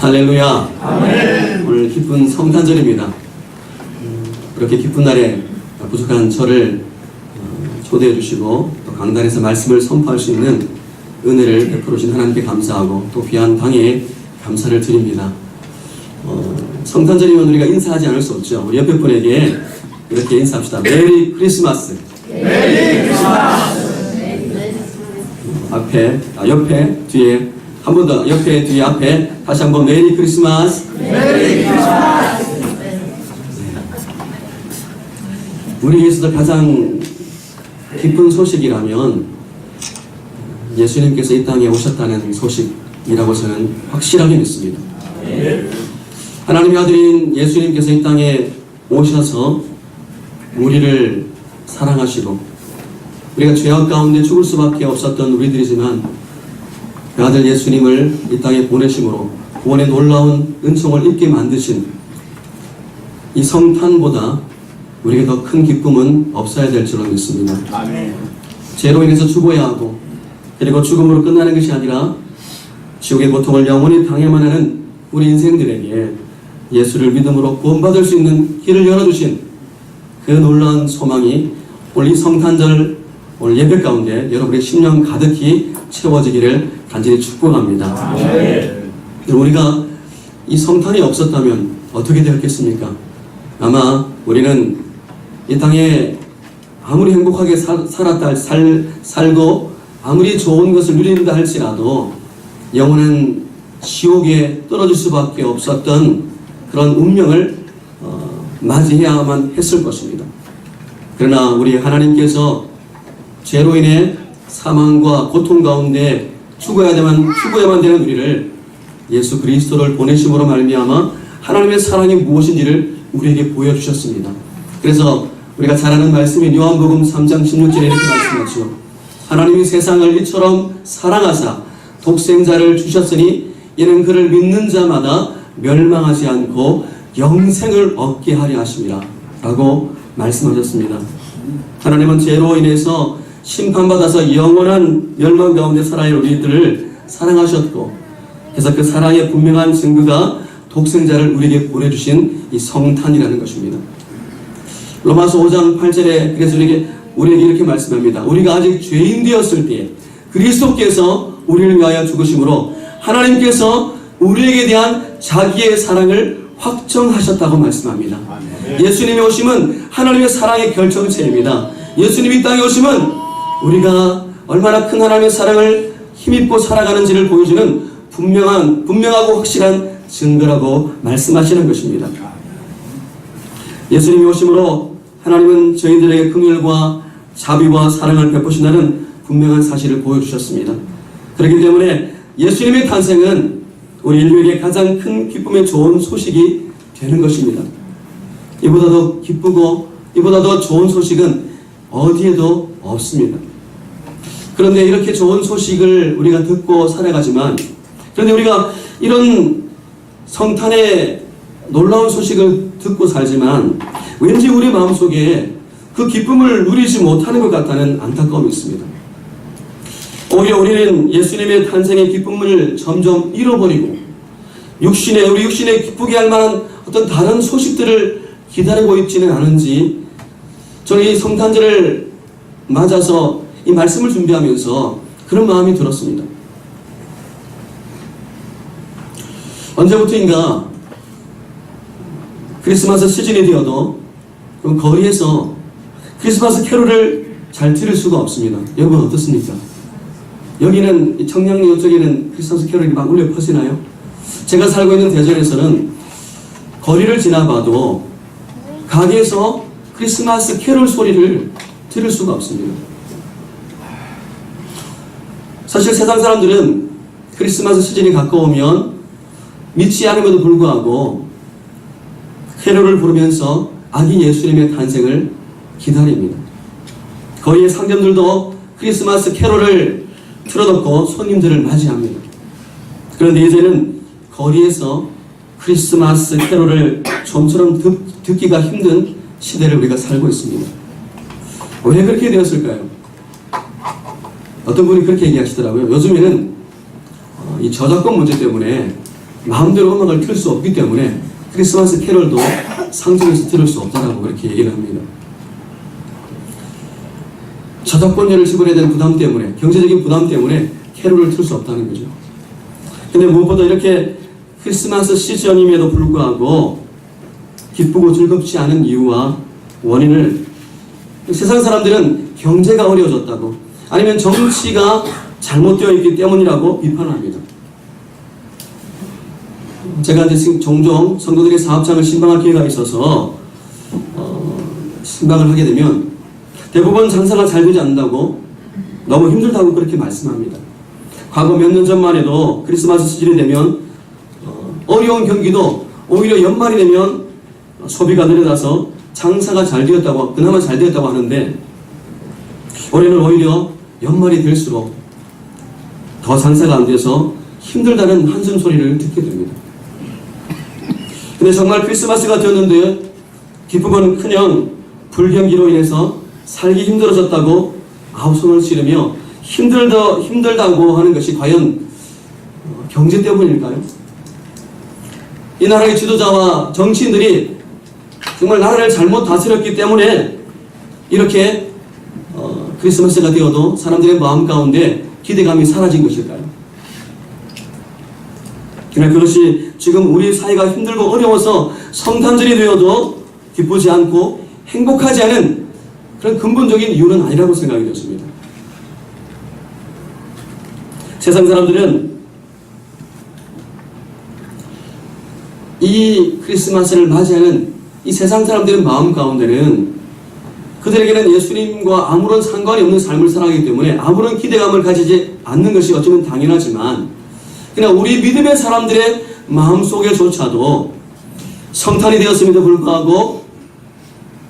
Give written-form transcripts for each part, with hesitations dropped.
할렐루야. 아멘. 오늘 기쁜 성탄절입니다. 그렇게 기쁜 날에 부족한 저를 초대해 주시고 또 강단에서 말씀을 선포할 수 있는 은혜를 베풀어 주신 하나님께 감사하고 또 귀한 당에 감사를 드립니다. 성탄절이면 우리가 인사하지 않을 수 없죠. 우리 옆에 분에게 이렇게 인사합시다. 메리 크리스마스. 메리 크리스마스. 앞에, 옆에, 뒤에 한 번 더, 옆에, 뒤에, 앞에 다시 한번 메리 크리스마스. 메리 크리스마스. 우리에게서도 가장 기쁜 소식이라면 예수님께서 이 땅에 오셨다는 소식이라고 저는 확실하게 믿습니다. 하나님의 아들인 예수님께서 이 땅에 오셔서 우리를 사랑하시고 우리가 죄악 가운데 죽을 수밖에 없었던 우리들이지만 그 아들 예수님을 이 땅에 보내심으로 구원의 놀라운 은총을 입게 만드신 이 성탄보다 우리에게 더 큰 기쁨은 없어야 될 줄로 믿습니다. 아멘. 죄로 인해서 죽어야 하고 그리고 죽음으로 끝나는 것이 아니라 지옥의 고통을 영원히 당해만 하는 우리 인생들에게 예수를 믿음으로 구원받을 수 있는 길을 열어주신 그 놀라운 소망이 오늘 이 성탄절 오늘 예배 가운데 여러분의 심령 가득히 채워지기를 간절히 축복합니다. 아멘. 우리가 이 성탄이 없었다면 어떻게 되었겠습니까? 아마 우리는 이 땅에 아무리 행복하게 살고 아무리 좋은 것을 누린다 할지라도 영원한 지옥에 떨어질 수밖에 없었던 그런 운명을 맞이해야만 했을 것입니다. 그러나 우리 하나님께서 죄로 인해 사망과 고통 가운데 죽어야만 되는 우리를 예수 그리스도를 보내심으로 말미암아 하나님의 사랑이 무엇인지를 우리에게 보여주셨습니다. 그래서 우리가 잘 아는 말씀인 요한복음 3장 16절에 이렇게 말씀하죠. 하나님이 세상을 이처럼 사랑하사 독생자를 주셨으니 이는 그를 믿는 자마다 멸망하지 않고 영생을 얻게 하려 하심이라 라고 말씀하셨습니다. 하나님은 죄로 인해서 심판받아서 영원한 멸망 가운데 살아야 할 우리들을 사랑하셨고 그래서 그 사랑의 분명한 증거가 독생자를 우리에게 보내주신 이 성탄이라는 것입니다. 로마서 5장 8절에 그래서 우리에게 이렇게 말씀합니다. 우리가 아직 죄인 되었을 때 그리스도께서 우리를 위하여 죽으심으로 하나님께서 우리에게 대한 자기의 사랑을 확정하셨다고 말씀합니다. 예수님이 오심은 하나님의 사랑의 결정체입니다. 예수님이 이 땅에 오심은 우리가 얼마나 큰 하나님의 사랑을 힘입고 살아가는지를 보여주는 분명하고 확실한 증거라고 말씀하시는 것입니다. 예수님이 오심으로 하나님은 저희들에게 긍휼과 자비와 사랑을 베푸신다는 분명한 사실을 보여주셨습니다. 그렇기 때문에 예수님의 탄생은 우리 인류에게 가장 큰 기쁨의 좋은 소식이 되는 것입니다. 이보다 더 기쁘고 이보다 더 좋은 소식은 어디에도 없습니다. 그런데 이렇게 좋은 소식을 우리가 듣고 살아가지만 그런데 우리가 이런 성탄의 놀라운 소식을 듣고 살지만 왠지 우리 마음속에 그 기쁨을 누리지 못하는 것 같다는 안타까움이 있습니다. 오히려 우리는 예수님의 탄생의 기쁨을 점점 잃어버리고 우리 육신에 기쁘게 할 만한 어떤 다른 소식들을 기다리고 있지는 않은지 저는 이 성탄절을 맞아서 이 말씀을 준비하면서 그런 마음이 들었습니다. 언제부터인가 크리스마스 시즌이 되어도 거리에서 크리스마스 캐롤을 잘 들을 수가 없습니다. 여러분 어떻습니까? 여기는 청량리 이쪽에는 크리스마스 캐롤이 막 울려 퍼지나요? 제가 살고 있는 대전에서는 거리를 지나봐도 가게에서 크리스마스 캐롤 소리를 들을 수가 없습니다. 사실 세상 사람들은 크리스마스 시즌이 가까우면 믿지 않음에도 불구하고 캐롤을 부르면서 아기 예수님의 탄생을 기다립니다. 거리의 상점들도 크리스마스 캐롤을 틀어놓고 손님들을 맞이합니다. 그런데 이제는 거리에서 크리스마스 캐롤을 좀처럼 듣기가 힘든 시대를 우리가 살고 있습니다. 왜 그렇게 되었을까요? 어떤 분이 그렇게 얘기하시더라고요. 요즘에는 이 저작권 문제 때문에 마음대로 음악을 틀 수 없기 때문에 크리스마스 캐럴도 상점에서 들을 수 없다라고 그렇게 얘기를 합니다. 저작권료를 지불해야 되는 부담 때문에, 경제적인 부담 때문에 캐롤을 틀 수 없다는 거죠. 근데 무엇보다 이렇게 크리스마스 시즌임에도 불구하고 기쁘고 즐겁지 않은 이유와 원인을 세상 사람들은 경제가 어려워졌다고, 아니면 정치가 잘못되어 있기 때문이라고 비판합니다. 제가 이제 종종 성도들의 사업장을 신방할 기회가 있어서 신방을 하게 되면 대부분 장사가 잘 되지 않는다고, 너무 힘들다고 그렇게 말씀합니다. 과거 몇 년 전만 해도 크리스마스 시즌이 되면 어려운 경기도 오히려 연말이 되면 소비가 늘어나서 장사가 잘 되었다고, 그나마 잘 되었다고 하는데, 올해는 오히려 연말이 될수록 더 장사가 안 돼서 힘들다는 한숨 소리를 듣게 됩니다. 근데 정말 크리스마스가 되었는데 기쁨은 그냥 불경기로 인해서 살기 힘들어졌다고 아우성을 지르며 힘들다고 하는 것이 과연 경제 때문일까요? 이 나라의 지도자와 정치인들이 정말 나라를 잘못 다스렸기 때문에 이렇게 크리스마스가 되어도 사람들의 마음 가운데 기대감이 사라진 것일까요? 그러나 그것이 지금 우리 사회가 힘들고 어려워서 성탄절이 되어도 기쁘지 않고 행복하지 않은 그런 근본적인 이유는 아니라고 생각이 되었습니다. 세상 사람들은 이 크리스마스를 맞이하는 이 세상 사람들의 마음 가운데는 그들에게는 예수님과 아무런 상관이 없는 삶을 살아가기 때문에 아무런 기대감을 가지지 않는 것이 어쩌면 당연하지만, 그러나 우리 믿음의 사람들의 마음속에조차도 성탄이 되었음에도 불구하고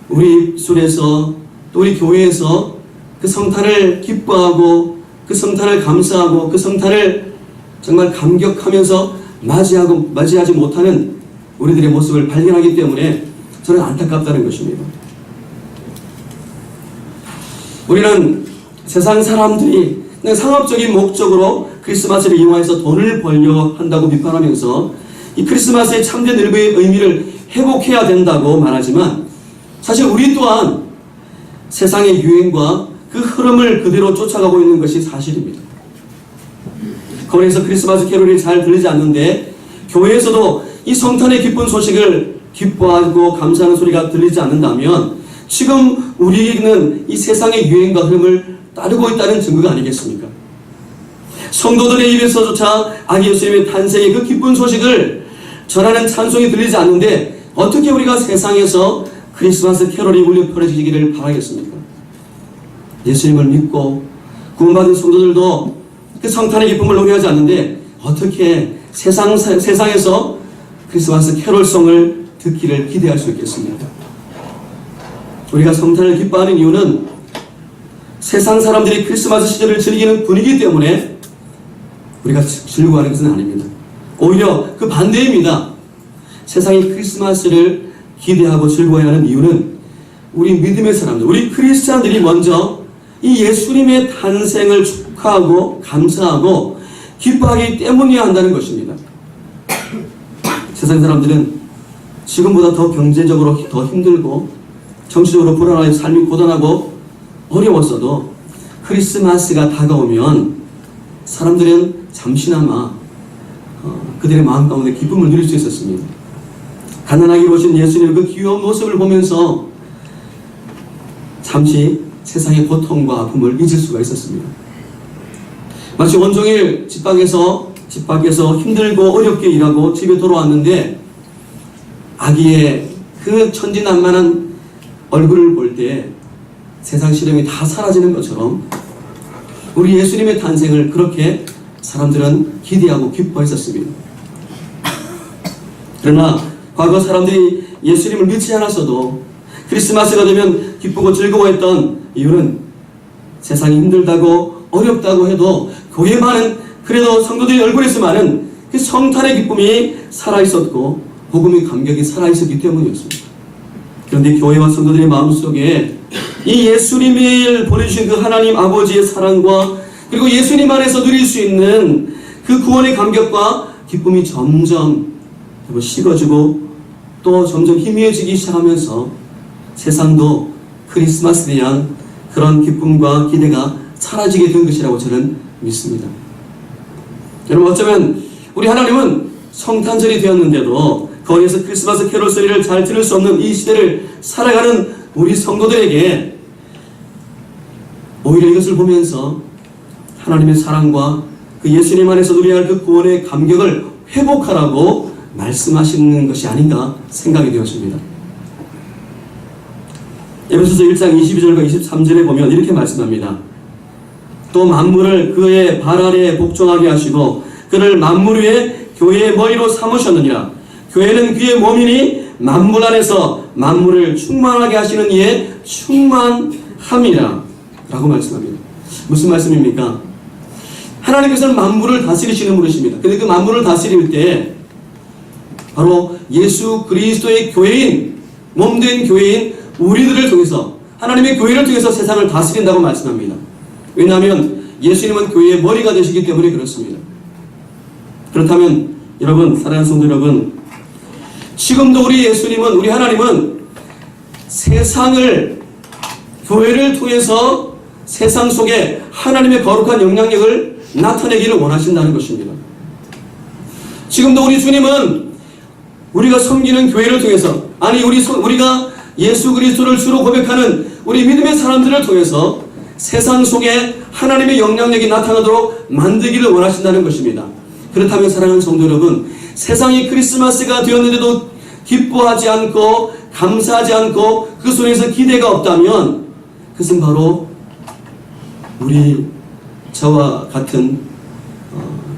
우리 입술에서 또 우리 교회에서 그 성탄을 기뻐하고 그 성탄을 감사하고 그 성탄을 정말 감격하면서 맞이하지 못하는 우리들의 모습을 발견하기 때문에 저는 안타깝다는 것입니다. 우리는 세상 사람들이 그냥 상업적인 목적으로 크리스마스를 이용해서 돈을 벌려 한다고 비판하면서 이 크리스마스의 참된 의미를 회복해야 된다고 말하지만, 사실 우리 또한 세상의 유행과 그 흐름을 그대로 쫓아가고 있는 것이 사실입니다. 거리에서 크리스마스 캐롤이 잘 들리지 않는데 교회에서도 이 성탄의 기쁜 소식을 기뻐하고 감사하는 소리가 들리지 않는다면 지금 우리는 이 세상의 유행과 흐름을 따르고 있다는 증거가 아니겠습니까? 성도들의 입에서조차 아기 예수님의 탄생의 그 기쁜 소식을 전하는 찬송이 들리지 않는데 어떻게 우리가 세상에서 크리스마스 캐롤이 울려 퍼지기를 바라겠습니까? 예수님을 믿고 구원받은 성도들도 그 성탄의 기쁨을 노래하지 않는데 어떻게 세상에서 크리스마스 캐롤송을 듣기를 기대할 수 있겠습니까? 우리가 성탄을 기뻐하는 이유는 세상 사람들이 크리스마스 시절을 즐기는 분위기 때문에 우리가 즐거워하는 것은 아닙니다. 오히려 그 반대입니다. 세상이 크리스마스를 기대하고 즐거워하는 이유는 우리 믿음의 사람들, 우리 크리스찬들이 먼저 이 예수님의 탄생을 축하하고 감사하고 기뻐하기 때문이어야 한다는 것입니다. 세상 사람들은 지금보다 더 경제적으로 더 힘들고 정치적으로 불안하고 삶이 고단하고 어려웠어도 크리스마스가 다가오면 사람들은 잠시나마 그들의 마음 가운데 기쁨을 누릴 수 있었습니다. 가난하게 오신 예수님의 그 귀여운 모습을 보면서 잠시 세상의 고통과 아픔을 잊을 수가 있었습니다. 마치 온종일 집 밖에서 힘들고 어렵게 일하고 집에 돌아왔는데 아기의 그 천진난만한 얼굴을 볼 때 세상 시름이 다 사라지는 것처럼 우리 예수님의 탄생을 그렇게 사람들은 기대하고 기뻐했었습니다. 그러나 과거 사람들이 예수님을 믿지 않았어도 크리스마스가 되면 기쁘고 즐거워했던 이유는 세상이 힘들다고 어렵다고 해도 교회만은 그래도 성도들의 얼굴에서만은 그 성탄의 기쁨이 살아있었고 복음의 감격이 살아있었기 때문이었습니다. 그런데 교회와 성도들의 마음속에 이 예수님을 보내주신 그 하나님 아버지의 사랑과 그리고 예수님 안에서 누릴 수 있는 그 구원의 감격과 기쁨이 점점 식어지고 또 점점 희미해지기 시작하면서 세상도 크리스마스에 대한 그런 기쁨과 기대가 사라지게 된 것이라고 저는 믿습니다. 여러분, 어쩌면 우리 하나님은 성탄절이 되었는데도 거리에서 크리스마스 캐롤 소리를 잘 들을 수 없는 이 시대를 살아가는 우리 성도들에게 오히려 이것을 보면서 하나님의 사랑과 그 예수님 안에서 누려야 할 그 구원의 감격을 회복하라고 말씀하시는 것이 아닌가 생각이 되었습니다. 에베소서 1장 22절과 23절에 보면 이렇게 말씀합니다. 또 만물을 그의 발 아래에 복종하게 하시고 그를 만물 위에 교회의 머리로 삼으셨느니라. 교회는 그의 몸이니 만물 안에서 만물을 충만하게 하시는 이의 충만함이라 라고 말씀합니다. 무슨 말씀입니까? 하나님께서는 만물을 다스리시는 분이십니다. 근데 그 만물을 다스릴 때 바로 예수 그리스도의 교회인, 몸된 교회인 우리들을 통해서, 하나님의 교회를 통해서 세상을 다스린다고 말씀합니다. 왜냐하면 예수님은 교회의 머리가 되시기 때문에 그렇습니다. 그렇다면 여러분, 사랑하는 성도 여러분, 지금도 우리 예수님은, 우리 하나님은 세상을, 교회를 통해서 세상 속에 하나님의 거룩한 영향력을 나타내기를 원하신다는 것입니다. 지금도 우리 주님은 우리가 섬기는 교회를 통해서, 아니 우리가 예수 그리스도를 주로 고백하는 우리 믿음의 사람들을 통해서 세상 속에 하나님의 영향력이 나타나도록 만들기를 원하신다는 것입니다. 그렇다면 사랑하는 성도 여러분, 세상이 크리스마스가 되었는데도 기뻐하지 않고 감사하지 않고 그 속에서 기대가 없다면 그것은 바로 우리 저와 같은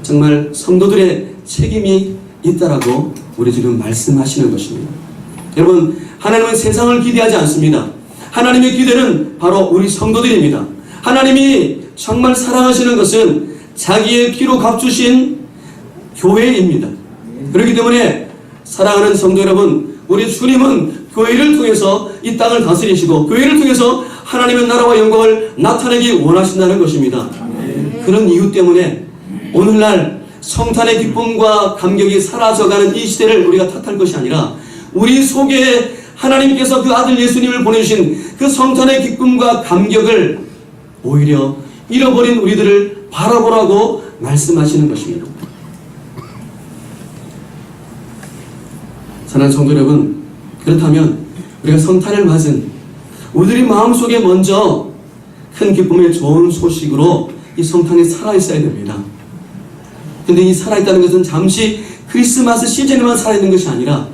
정말 성도들의 책임이 있다라고 우리 지금 말씀하시는 것입니다. 여러분, 하나님은 세상을 기대하지 않습니다. 하나님의 기대는 바로 우리 성도들입니다. 하나님이 정말 사랑하시는 것은 자기의 피로 값주신 교회입니다. 그렇기 때문에 사랑하는 성도 여러분, 우리 주님은 교회를 통해서 이 땅을 다스리시고 교회를 통해서 하나님의 나라와 영광을 나타내기 원하신다는 것입니다. 그런 이유 때문에 오늘날 성탄의 기쁨과 감격이 사라져가는 이 시대를 우리가 탓할 것이 아니라 우리 속에 하나님께서 그 아들 예수님을 보내주신 그 성탄의 기쁨과 감격을 오히려 잃어버린 우리들을 바라보라고 말씀하시는 것입니다. 사랑하는 성도 여러분, 그렇다면 우리가 성탄을 맞은 우리들이 마음속에 먼저 큰 기쁨의 좋은 소식으로 이 성탄이 살아있어야 됩니다. 근데 이 살아있다는 것은 잠시 크리스마스 시즌에만 살아있는 것이 아니라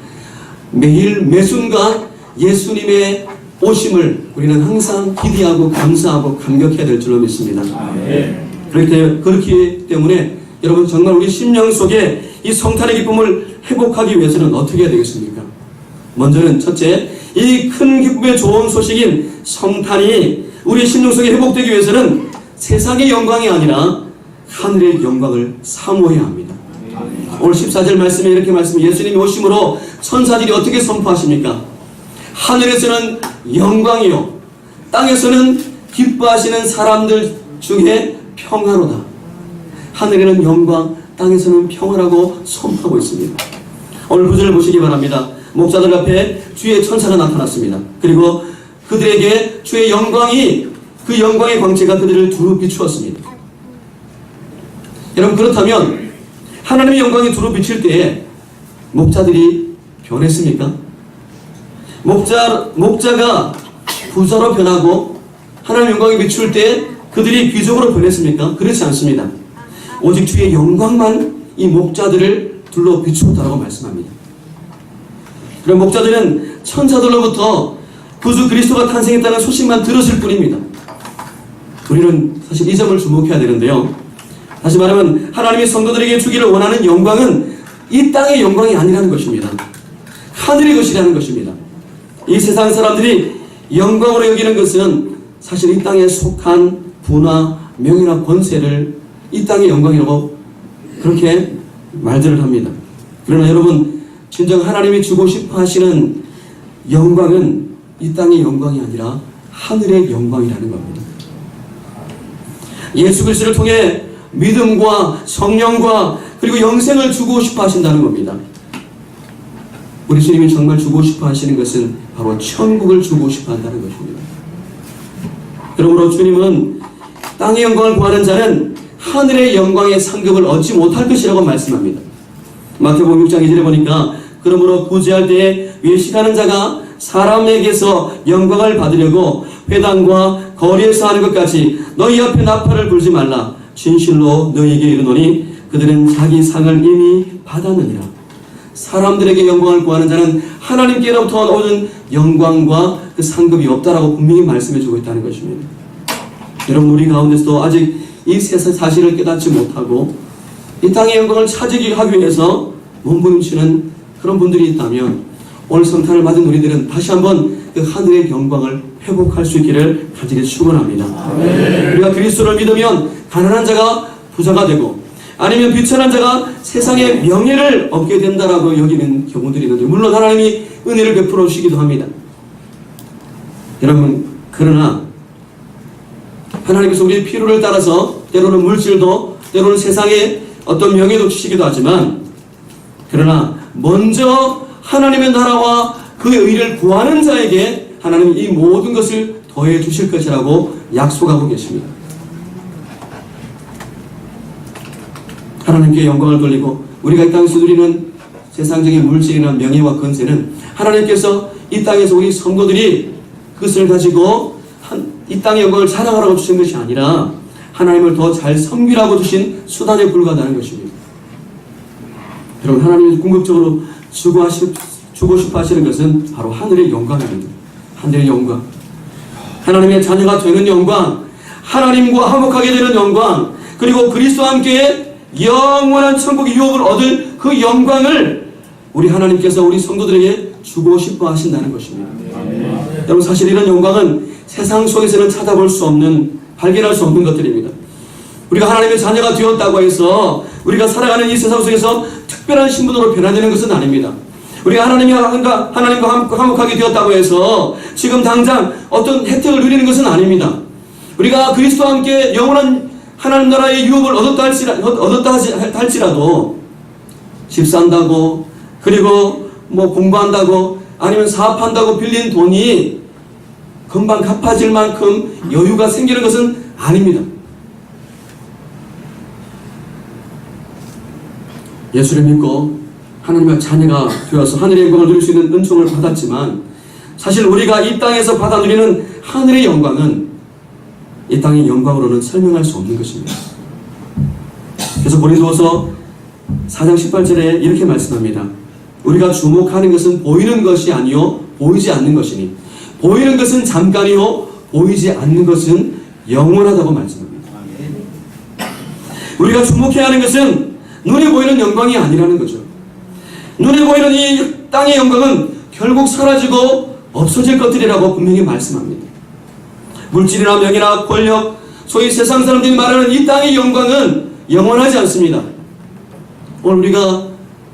매일 매순간 예수님의 오심을 우리는 항상 기대하고 감사하고 감격해야 될 줄로 믿습니다. 그렇기 때문에 여러분, 정말 우리 심령 속에 이 성탄의 기쁨을 회복하기 위해서는 어떻게 해야 되겠습니까? 먼저는 첫째, 이 큰 기쁨의 좋은 소식인 성탄이 우리 심령 속에 회복되기 위해서는 세상의 영광이 아니라 하늘의 영광을 사모해야 합니다. 오늘 14절 말씀에 이렇게 말씀해, 예수님이 오심으로 천사들이 어떻게 선포하십니까? 하늘에서는 영광이요, 땅에서는 기뻐하시는 사람들 중에 평화로다. 하늘에는 영광, 땅에서는 평화라고 선포하고 있습니다. 오늘 구절을 보시기 바랍니다. 목자들 앞에 주의 천사가 나타났습니다. 그리고 그들에게 주의 영광이, 그 영광의 광채가 그들을 두루 비추었습니다. 여러분, 그렇다면 하나님의 영광이 두루 비칠 때에 목자들이 변했습니까? 목자가 부자로 변하고 하나님의 영광이 비출 때 그들이 귀족으로 변했습니까? 그렇지 않습니다. 오직 주의 영광만 이 목자들을 둘러 비추었다고 말씀합니다. 그럼 목자들은 천사들로부터 구주 그리스도가 탄생했다는 소식만 들었을 뿐입니다. 우리는 사실 이 점을 주목해야 되는데요. 다시 말하면 하나님의 성도들에게 주기를 원하는 영광은 이 땅의 영광이 아니라는 것입니다. 하늘의 것이라는 것입니다. 이 세상 사람들이 영광으로 여기는 것은 사실 이 땅에 속한 부나 명예나 권세를 이 땅의 영광이라고 그렇게 말들을 합니다. 그러나 여러분, 진정 하나님이 주고 싶어 하시는 영광은 이 땅의 영광이 아니라 하늘의 영광이라는 겁니다. 예수 그리스도를 통해 믿음과 성령과 그리고 영생을 주고 싶어 하신다는 겁니다. 우리 주님이 정말 주고 싶어 하시는 것은 바로 천국을 주고 싶어 한다는 것입니다. 그러므로 주님은 땅의 영광을 구하는 자는 하늘의 영광의 상급을 얻지 못할 것이라고 말씀합니다. 마태복음 6장 2절에 보니까 그러므로 구제할 때에 외식하는 자가 사람에게서 영광을 받으려고 회당과 거리에서 하는 것 같이 너희 앞에 나팔을 불지 말라. 진실로 너희에게 이르노니 그들은 자기 상을 이미 받았느니라. 사람들에게 영광을 구하는 자는 하나님께로부터 오는 영광과 그 상급이 없다라고 분명히 말씀해주고 있다는 것입니다. 여러분, 우리 가운데서도 아직 이 세상 사실을 깨닫지 못하고 이 땅의 영광을 찾기 하기 위해서 몸부림치는 그런 분들이 있다면 오늘 성탄을 맞은 우리들은 다시 한번 그 하늘의 영광을 회복할 수 있기를 간절히 축원합니다. 우리가 그리스도를 믿으면 가난한 자가 부자가 되고 아니면 비천한 자가 세상의 명예를 얻게 된다라고 여기는 경우들이 있는데, 물론 하나님이 은혜를 베풀어 주시기도 합니다. 여러분, 그러나 하나님께서 우리의 필요를 따라서 때로는 물질도 때로는 세상의 어떤 명예도 주시기도 하지만, 그러나 먼저 하나님의 나라와 그의 의를 구하는 자에게 하나님이 이 모든 것을 더해 주실 것이라고 약속하고 계십니다. 하나님께 영광을 돌리고 우리가 이 땅에서 누리는 세상적인 물질이나 명예와 권세는 하나님께서 이 땅에서 우리 성도들이 그것을 가지고 이 땅의 영광을 자랑하라고 주신 것이 아니라 하나님을 더 잘 섬기라고 주신 수단에 불과하다는 것입니다. 여러분, 하나님이 궁극적으로 주고 싶어 하시는 것은 바로 하늘의 영광입니다. 하늘의 영광, 하나님의 자녀가 되는 영광, 하나님과 화목하게 되는 영광, 그리고 그리스도와 함께 영원한 천국의 유업을 얻을 그 영광을 우리 하나님께서 우리 성도들에게 주고 싶어 하신다는 것입니다. 여러분, 사실 이런 영광은 세상 속에서는 찾아볼 수 없는, 발견할 수 없는 것들입니다. 우리가 하나님의 자녀가 되었다고 해서 우리가 살아가는 이 세상 속에서 특별한 신분으로 변화되는 것은 아닙니다. 우리가 하나님과 화목하게 되었다고 해서 지금 당장 어떤 혜택을 누리는 것은 아닙니다. 우리가 그리스도와 함께 영원한 하나님 나라의 유업을 얻었다 할지라도 집 산다고, 그리고 공부한다고, 아니면 사업한다고 빌린 돈이 금방 갚아질 만큼 여유가 생기는 것은 아닙니다. 예수를 믿고 하나님의 자녀가 되어서 하늘의 영광을 누릴 수 있는 은총을 받았지만, 사실 우리가 이 땅에서 받아 누리는 하늘의 영광은 이 땅의 영광으로는 설명할 수 없는 것입니다. 그래서 고린도후서 4장 18절에 이렇게 말씀합니다. 우리가 주목하는 것은 보이는 것이 아니요 보이지 않는 것이니 보이는 것은 잠깐이요 보이지 않는 것은 영원하다고 말씀합니다. 우리가 주목해야 하는 것은 눈에 보이는 영광이 아니라는 거죠. 눈에 보이는 이 땅의 영광은 결국 사라지고 없어질 것들이라고 분명히 말씀합니다. 물질이나 명예나 권력, 소위 세상 사람들이 말하는 이 땅의 영광은 영원하지 않습니다. 오늘 우리가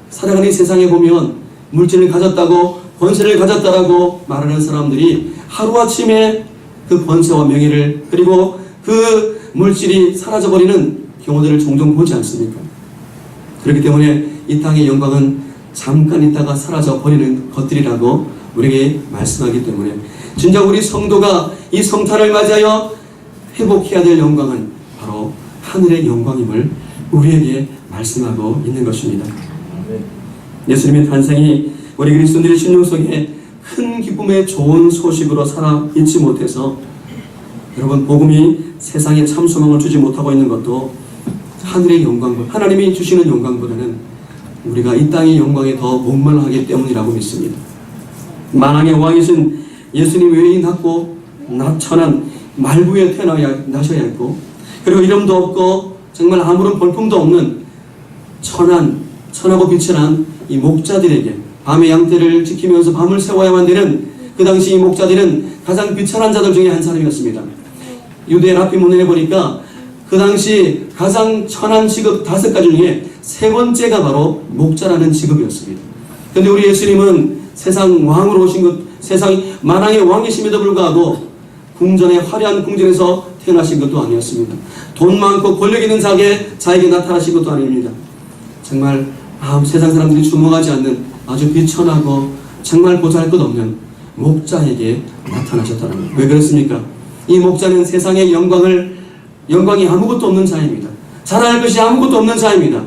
살아가는 이 세상에 보면 물질을 가졌다고, 권세를 가졌다라고 말하는 사람들이 하루아침에 그 권세와 명예를, 그리고 그 물질이 사라져버리는 경우들을 종종 보지 않습니까? 그렇기 때문에 이 땅의 영광은 잠깐 있다가 사라져버리는 것들이라고 우리에게 말씀하기 때문에, 진짜 우리 성도가 이 성탄을 맞이하여 회복해야 될 영광은 바로 하늘의 영광임을 우리에게 말씀하고 있는 것입니다. 예수님의 탄생이 우리 그리스도인들의 심령 속에 큰 기쁨의 좋은 소식으로 살아 있지 못해서, 여러분, 복음이 세상에 참 소망을 주지 못하고 있는 것도 하늘의 영광보다, 하나님이 주시는 영광보다는 우리가 이 땅의 영광에 더 목말라하기 때문이라고 믿습니다. 만왕의 왕이신 예수님 외에 낳고 천한 말부에 나셔야 했고, 그리고 이름도 없고 정말 아무런 볼품도 없는 천하고 비천한 이 목자들에게 밤의 양떼를 지키면서 밤을 새워야만 되는 그 당시 이 목자들은 가장 비천한 자들 중에 한 사람이었습니다. 유대 랍비 문헌에 보니까 그 당시 가장 천한 직업 5가지 중에 3번째가 바로 목자라는 직업이었습니다. 그런데 우리 예수님은 세상 왕으로 오신 것, 세상 만왕의 왕이심에도 불구하고 궁전의 화려한 궁전에서 태어나신 것도 아니었습니다. 돈 많고 권력 있는 자에게 나타나신 것도 아닙니다. 정말 세상 사람들이 주목하지 않는 아주 비천하고 정말 보잘것없는 목자에게 나타나셨다는 거예요. 왜 그렇습니까? 이 목자는 세상의 영광이 아무것도 없는 자입니다. 자랑할 것이 아무것도 없는 자입니다.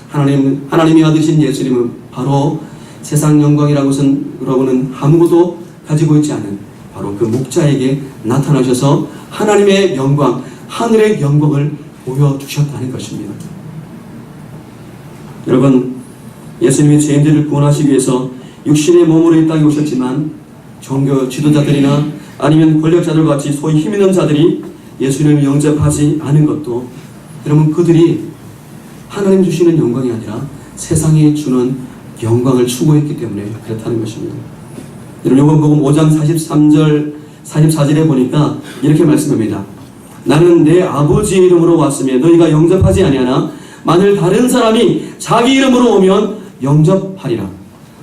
하나님이 아드신 예수님은 바로 세상 영광이라고는 아무것도 가지고 있지 않은 바로 그 목자에게 나타나셔서 하나님의 영광, 하늘의 영광을 보여주셨다는 것입니다. 여러분, 예수님이 죄인들을 구원하시기 위해서 육신의 몸으로 이 땅에 오셨지만 종교 지도자들이나 아니면 권력자들과 같이 소위 힘 있는 자들이 예수님을 영접하지 않은 것도 여러분 그들이 하나님 주시는 영광이 아니라 세상에 주는 영광을 추구했기 때문에 그렇다는 것입니다. 여러분 요한복음 5장 43절 44절에 보니까 이렇게 말씀합니다. 나는 내 아버지의 이름으로 왔으며 너희가 영접하지 아니하나 만일 다른 사람이 자기 이름으로 오면 영접하리라.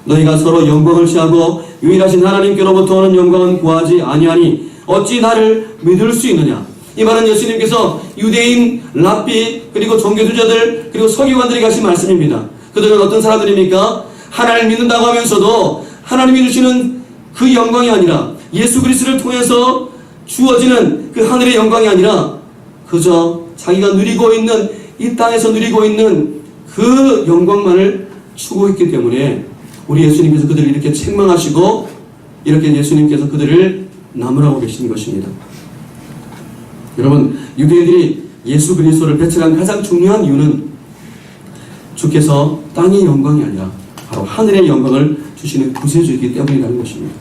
너희가 서로 영광을 취하고 유일하신 하나님께로부터 오는 영광은 구하지 아니하니 어찌 나를 믿을 수 있느냐. 이 말은 예수님께서 유대인, 랍비, 그리고 종교주자들, 그리고 서기관들이 하신 말씀입니다. 그들은 어떤 사람들입니까? 하나님을 믿는다고 하면서도 하나님이 주시는 그 영광이 아니라 예수 그리스도를 통해서 주어지는 그 하늘의 영광이 아니라 그저 자기가 누리고 있는 이 땅에서 누리고 있는 그 영광만을 추구했기 때문에 우리 예수님께서 그들을 이렇게 책망하시고 이렇게 예수님께서 그들을 나무라고 계시는 것입니다. 여러분, 유대인들이 예수 그리스도를 배척한 가장 중요한 이유는 주께서 땅의 영광이 아니라 바로 하늘의 영광을 주시는 구세주이기 때문이라는 것입니다.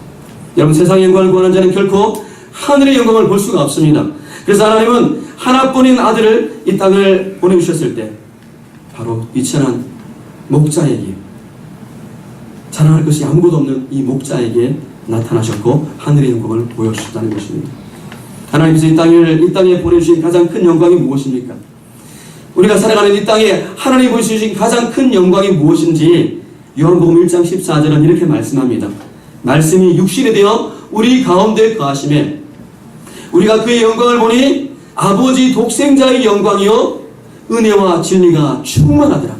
여러분, 세상의 영광을 구하는 자는 결코 하늘의 영광을 볼 수가 없습니다. 그래서 하나님은 하나뿐인 아들을 이 땅을 보내주셨을 때 바로 비천한 목자에게, 자랑할 것이 아무것도 없는 이 목자에게 나타나셨고 하늘의 영광을 보여주셨다는 것입니다. 하나님께서 이 땅에 보내주신 가장 큰 영광이 무엇입니까? 우리가 살아가는 이 땅에 하나님이 보여주신 가장 큰 영광이 무엇인지 요한복음 1장 14절은 이렇게 말씀합니다. 말씀이 육신이 되어 우리 가운데 거하심에 우리가 그의 영광을 보니 아버지 독생자의 영광이요 은혜와 진리가 충만하더라.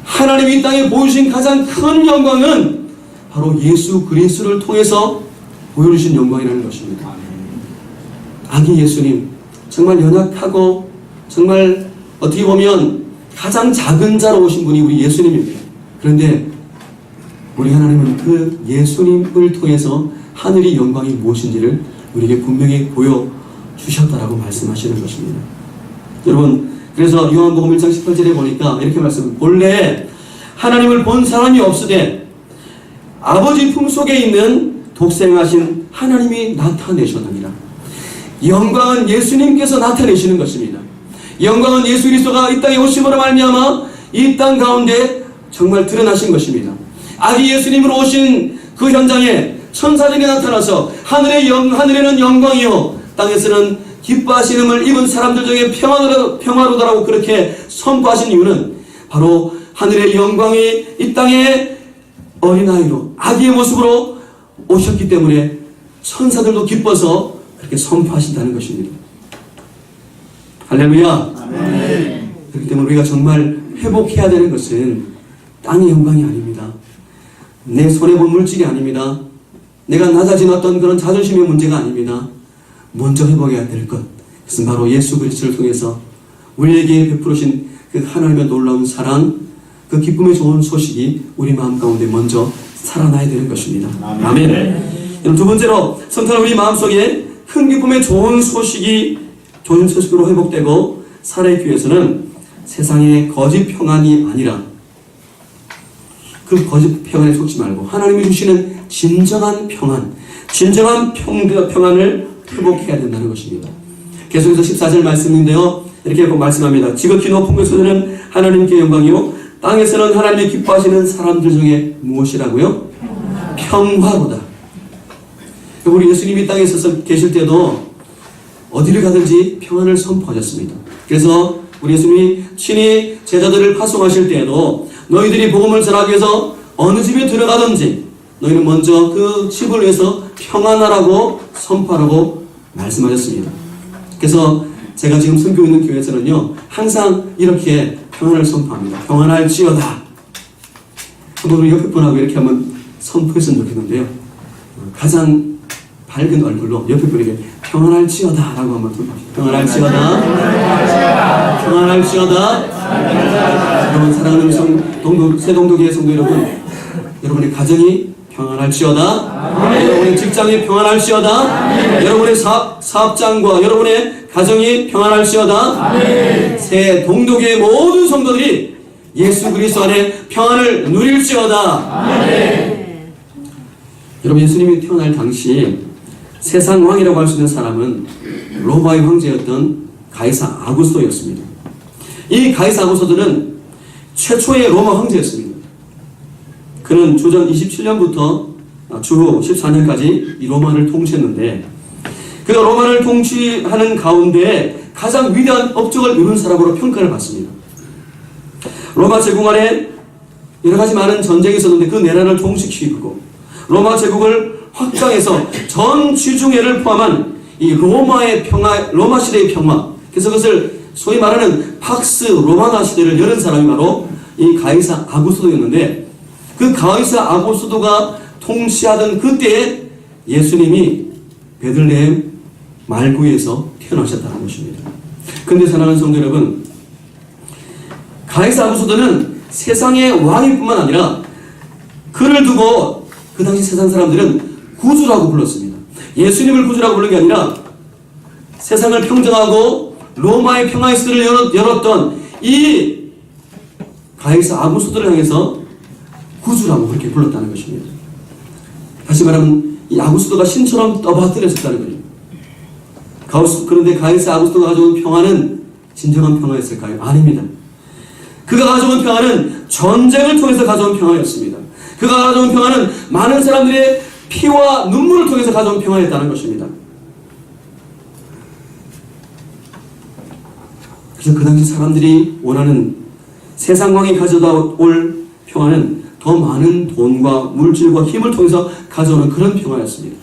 하나님이 이 땅에 보여주신 가장 큰 영광은 바로 예수 그리스도를 통해서 보여주신 영광이라는 것입니다. 아기 예수님, 정말 연약하고 정말 어떻게 보면 가장 작은 자로 오신 분이 우리 예수님입니다. 그런데 우리 하나님은 그 예수님을 통해서 하늘의 영광이 무엇인지를 우리에게 분명히 보여주셨다라고 말씀하시는 것입니다. 여러분, 그래서 요한복음 1장 18절에 보니까 이렇게 말씀합니다. 본래 하나님을 본 사람이 없으되 아버지 품속에 있는 독생하신 하나님이 나타내셨느니라. 영광은 예수님께서 나타내시는 것입니다. 영광은 예수 그리스도가 이 땅에 오심으로 말미암아 이 땅 가운데 정말 드러나신 것입니다. 아기 예수님으로 오신 그 현장에 천사들이 나타나서 하늘에는 영광이요 땅에서는 기뻐하시는을 입은 사람들 중에 평화로다라고 그렇게 선포하신 이유는 바로 하늘의 영광이 이 땅에 어린아이로 아기의 모습으로 오셨기 때문에 천사들도 기뻐서 그렇게 선포하신다는 것입니다. 할렐루야. 아멘. 그렇기 때문에 우리가 정말 회복해야 되는 것은 땅의 영광이 아닙니다. 내 손에 본 물질이 아닙니다. 내가 낮아진 어떤 그런 자존심의 문제가 아닙니다. 먼저 회복해야 될 것, 그것은 바로 예수 그리스도를 통해서 우리에게 베푸신 그 하나님의 놀라운 사랑, 그 기쁨의 좋은 소식이 우리 마음 가운데 먼저 살아나야 되는 것입니다. 아멘. 아멘. 두 번째로 성탄은 우리 마음속에 큰 기쁨의 좋은 소식으로 회복되고 살아있기 위해서는 세상의 거짓 평안이 아니라 그 거짓 평안에 속지 말고 하나님이 주시는 진정한 평안, 진정한 평안을 회복해야 된다는 것입니다. 계속해서 14절 말씀인데요, 이렇게 말씀합니다. 지극히 높은 곳에서는 하나님께 영광이요 땅에서는 하나님이 기뻐하시는 사람들 중에 무엇이라고요? 평화로다. 우리 예수님이 땅에 있어서 계실 때도 어디를 가든지 평안을 선포하셨습니다. 그래서 우리 예수님이 친히 제자들을 파송하실 때에도 너희들이 복음을 전하기 위해서 어느 집에 들어가든지 너희는 먼저 그 집을 위해서 평안하라고 선포하라고 말씀하셨습니다. 그래서 제가 지금 섬기고 있는 교회에서는요 항상 이렇게 평안을 선포합니다. 평안할지어다. 한번 우리 옆에 분하고 이렇게 한번 선포했으면 좋겠는데요. 가장 밝은 얼굴로 옆에 분에게 평안할지어다 라고 한번 선포합니다. 평안할지어다. 평안할지어다. 여러분 사랑하는 새동독의 성도 여러분, 여러분의 가정이 평안할지어다. 여러분의 직장이 평안할지어다. 여러분의 사업장과 여러분의 가정이 평안할지어다. 새 동독의 모든 성도들이 예수 그리스도 안에 평안을 누릴지어다. 여러분, 예수님이 태어날 당시 세상 왕이라고 할 수 있는 사람은 로마의 황제였던 가이사 아구스토였습니다. 이 가이사 아구스토는 최초의 로마 황제였습니다. 그는 주전 27년부터 주후 14년까지 이 로마를 통치했는데, 그가 로마를 통치하는 가운데 가장 위대한 업적을 이룬 사람으로 평가를 받습니다. 로마 제국 안에 여러 가지 많은 전쟁이 있었는데 그 나라를 통치시키고 로마 제국을 확장해서 전 지중해를 포함한 이 로마의 평화, 로마 시대의 평화, 그래서 그것을 소위 말하는 팍스 로마나 시대를 여는 사람이 바로 이 가이사 아구스토였는데, 그 가이사 아구스토가 통치하던 그때에 예수님이 베들레헴 말구에서 태어나셨다는 것입니다. 그런데 사랑하는 성도 여러분, 가이사 아구스토는 세상의 왕일 뿐만 아니라 그를 두고 그 당시 세상 사람들은 구주라고 불렀습니다. 예수님을 구주라고 부른 게 아니라 세상을 평정하고 로마의 평화의 시대를 열었던 이 가이사 아구스토를 향해서 구주라고 그렇게 불렀다는 것입니다. 다시 말하면 이 아구스토가 신처럼 떠받들였었다는 거예요. 그런데 가이사 아구스토가 가져온 평화는 진정한 평화였을까요? 아닙니다. 그가 가져온 평화는 전쟁을 통해서 가져온 평화였습니다. 그가 가져온 평화는 많은 사람들의 피와 눈물을 통해서 가져온 평화였다는 것입니다. 그래서 그 당시 사람들이 원하는 세상왕이 가져다 올 평화는 더 많은 돈과 물질과 힘을 통해서 가져오는 그런 평화였습니다.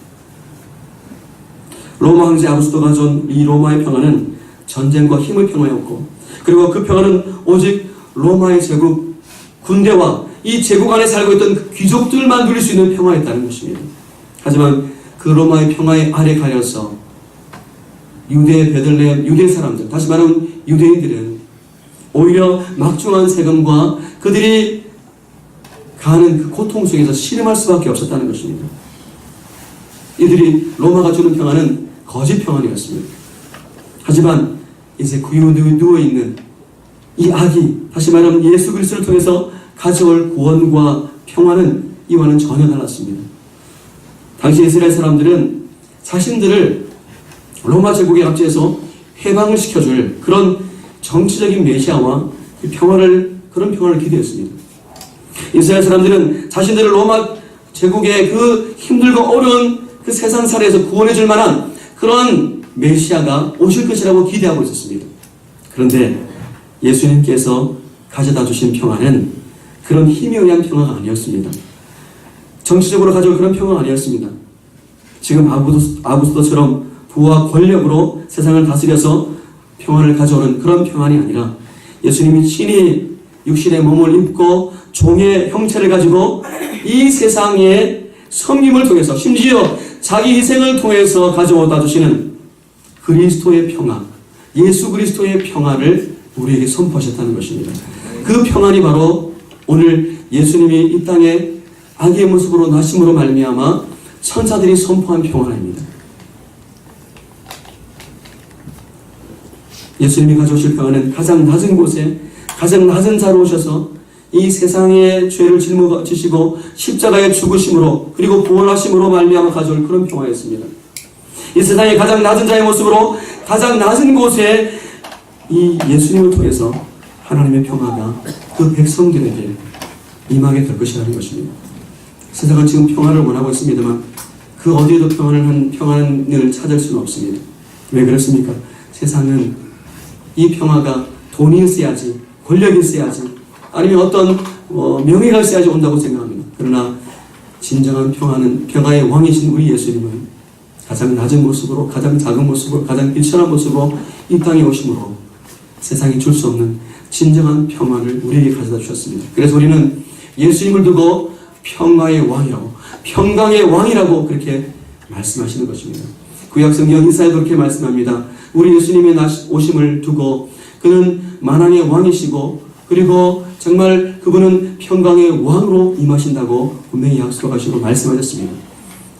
로마 황제 아구스토가 가져온 이 로마의 평화는 전쟁과 힘의 평화였고, 그리고 그 평화는 오직 로마의 제국, 군대와 이 제국 안에 살고 있던 그 귀족들만 누릴 수 있는 평화였다는 것입니다. 하지만 그 로마의 평화에 아래 가려서 유대 베들레헴 유대 사람들, 다시 말하면 유대인들은 오히려 막중한 세금과 그들이 가는 그 고통 속에서 신음할 수밖에 없었다는 것입니다. 이들이 로마가 주는 평화는 거짓 평안이었습니다. 하지만 이제 그 위에 누워있는 이 아기, 다시 말하면 예수 그리스도를 통해서 가져올 구원과 평화는 이와는 전혀 달랐습니다. 당시 이스라엘 사람들은 자신들을 로마 제국의 압제에서 해방을 시켜줄 그런 정치적인 메시아와 그런 평화를 기대했습니다. 이스라엘 사람들은 자신들을 로마 제국의 그 힘들고 어려운 그 세상살이에서 구원해줄 만한 그런 메시아가 오실 것이라고 기대하고 있었습니다. 그런데 예수님께서 가져다 주신 평화는 그런 힘에 의한 평화가 아니었습니다. 정치적으로 가져올 그런 평화가 아니었습니다. 지금 아구스토처럼 부와 권력으로 세상을 다스려서 평화를 가져오는 그런 평안이 아니라 예수님이 친히 육신의 몸을 입고 종의 형체를 가지고 이 세상의 섬김을 통해서, 심지어 자기 희생을 통해서 가져다 주시는 그리스도의 평화, 예수 그리스도의 평화를 우리에게 선포하셨다는 것입니다. 그 평안이 바로 오늘 예수님이 이 땅에 아기의 모습으로 나심으로 말미암아 천사들이 선포한 평안입니다. 예수님이 가져오실 평안은 가장 낮은 곳에 가장 낮은 자로 오셔서 이 세상의 죄를 짊어지시고 십자가의 죽으심으로 그리고 부활하심으로 말미암아 가져올 그런 평화였습니다. 이 세상의 가장 낮은 자의 모습으로 가장 낮은 곳에 이 예수님을 통해서 하나님의 평화가 그 백성들에게 임하게 될 것이라는 것입니다. 세상은 지금 평화를 원하고 있습니다만 그 어디에도 평안을 찾을 수는 없습니다. 왜 그렇습니까? 세상은 이 평화가 돈이 있어야지, 권력이 있어야지, 아니면 어떤 명예가 있어야지 온다고 생각합니다. 그러나 진정한 평화는, 평화의 왕이신 우리 예수님은 가장 낮은 모습으로, 가장 작은 모습으로, 가장 일천한 모습으로 이 땅에 오심으로 세상이 줄 수 없는 진정한 평안을 우리에게 가져다 주셨습니다. 그래서 우리는 예수님을 두고 평화의 왕이라고, 평강의 왕이라고 그렇게 말씀하시는 것입니다. 구약성경 이사야도 그렇게 말씀합니다. 우리 예수님의 오심을 두고 그는 만왕의 왕이시고 그리고 정말 그분은 평강의 왕으로 임하신다고 분명히 약속하시고 말씀하셨습니다.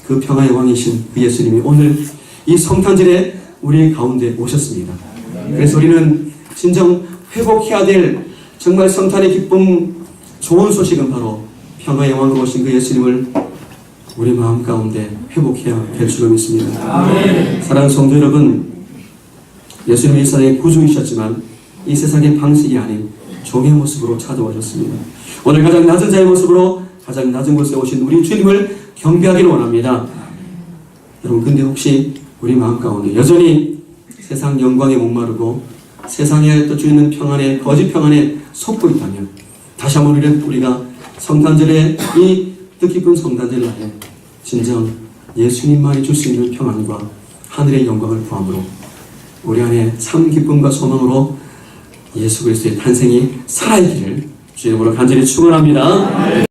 그 평화의 왕이신 그 예수님이 오늘 이 성탄절에 우리 가운데 오셨습니다. 그래서 우리는 진정 회복해야 될 정말 성탄의 기쁨, 좋은 소식은 바로 평화의 왕으로 오신 그 예수님을 우리 마음 가운데 회복해야 될 줄로 믿습니다. 사랑하는 성도 여러분, 예수님이 이 세상의 구주이셨지만 이 세상의 방식이 아닌 종의 모습으로 찾아오셨습니다. 오늘 가장 낮은 자의 모습으로 가장 낮은 곳에 오신 우리 주님을 경배하기를 원합니다. 여러분, 근데 혹시 우리 마음 가운데 여전히 세상 영광에 목마르고 세상에 또 주는 평안에, 거짓 평안에 속고 있다면 다시 한번 우리가 성탄절에 이 뜻깊은 성탄절 날에 진정 예수님만이 줄 수 있는 평안과 하늘의 영광을 구함으로 우리 안에 참 기쁨과 소망으로 예수 그리스도의 탄생이 살아있기를 주의 이름으로 간절히 축원합니다.